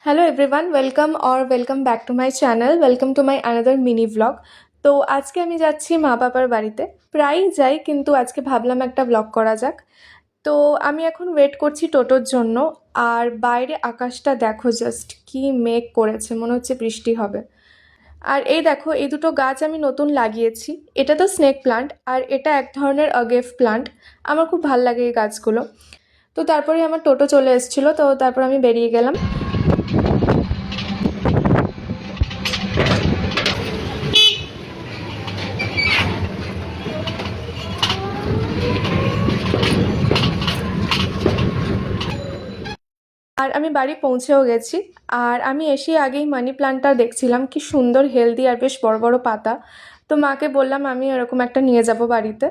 Hello everyone welcome back to my channel welcome to my another mini vlog. तो आज के আমি যাচ্ছি মা বাবার বাড়িতে। প্রায়ই যাই, কিন্তু আজকে ভাবলাম একটা ব্লগ করা যাক। তো আমি এখন ওয়েট করছি টোটোর জন্য। আর বাইরে আকাশটা দেখো, জাস্ট কি মেঘ করেছে, মনে হচ্ছে বৃষ্টি হবে। আর এই দেখো, এই দুটো গাছ আমি নতুন লাগিয়েছি। এটা তো স্নেক প্লান্ট, আর এটা এক ধরনের অগেভ প্লান্ট। আমার খুব ভালো লাগে এই গাছগুলো। তো তারপরে আমার টোটো চলে এসেছিলো, তো তারপর আমি বেরিয়ে গেলাম। আর আমি বাড়ি পৌঁছেও গেছি। আর আমি এসে আগেই মানি প্ল্যান্টটা দেখছিলাম, কি সুন্দর হেলদি আর বেশ বড় বড় পাতা। তো মাকে বললাম আমি এরকম একটা নিয়ে যাব বাড়িতে।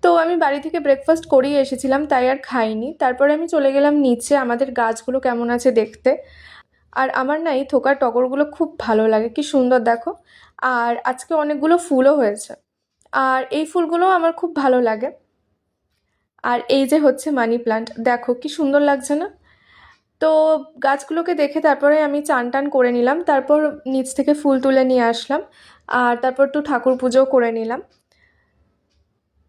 তো আমি বাড়ি থেকে ব্রেকফাস্ট করেই এসেছিলাম, তাই আর খাইনি। তারপরে আমি চলে গেলাম নিচে আমাদের গাছগুলো কেমন আছে দেখতে। আর আমার না এই থোকার টগরগুলো খুব ভালো লাগে, কি সুন্দর দেখো। আর আজকে অনেকগুলো ফুলও হয়েছে। আর এই ফুলগুলোও আমার খুব ভালো লাগে। আর এই যে হচ্ছে মানি প্ল্যান্ট, দেখো কি সুন্দর লাগছে না। তো গাছগুলোকে দেখে তারপরে আমি চান টান করে নিলাম, তারপর নিচ থেকে ফুল তুলে নিয়ে আসলাম। আর তারপর একটু ঠাকুর পুজোও করে নিলাম।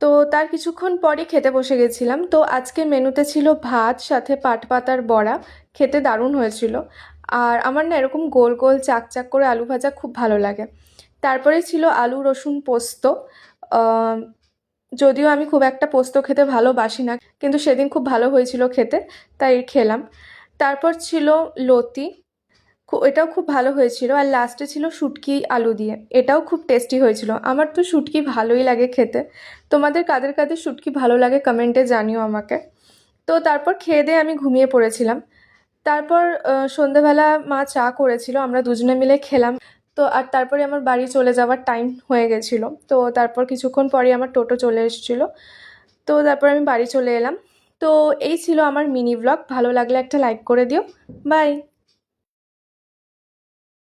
তো তার কিছুক্ষণ পরই খেতে বসে গেছিলাম। তো আজকে মেনুতে ছিল ভাত, সাথে পাট পাতার বড়া। খেতে দারুণ হয়েছিল। আর আমার না এরকম গোল গোল চাক চাক করে আলু ভাজা খুব ভালো লাগে। তারপরে ছিল আলু রসুন পোস্ত। আহ, যদিও আমি খুব একটা পোস্ত খেতে ভালোবাসি না, কিন্তু সেদিন খুব ভালো হয়েছিল খেতে, তাই খেলাম। তারপর ছিল লতি, এটাও খুব ভালো হয়েছিল। আর লাস্টে ছিল শুটকি আলু দিয়ে, এটাও খুব টেস্টি হয়েছিল। আমার তো শুটকি ভালোই লাগে খেতে। তোমাদের কাদের কাদের শুটকি ভালো লাগে কমেন্টে জানিও আমাকে। তো তারপর খেয়ে দিয়ে আমি ঘুমিয়ে পড়েছিলাম। তারপর সন্ধেবেলা মা চা করেছিল, আমরা দুজনে মিলে খেলাম। তো আর তারপরে আমার বাড়ি চলে যাওয়ার টাইম হয়ে গেছিলো। তো তারপর কিছুক্ষণ পরে আমার টোটো চলে এসেছিলো। তো তারপর আমি বাড়ি চলে এলাম। তো এই ছিল আমার মিনি ব্লগ। ভালো লাগলে একটা লাইক করে দিও। বাই।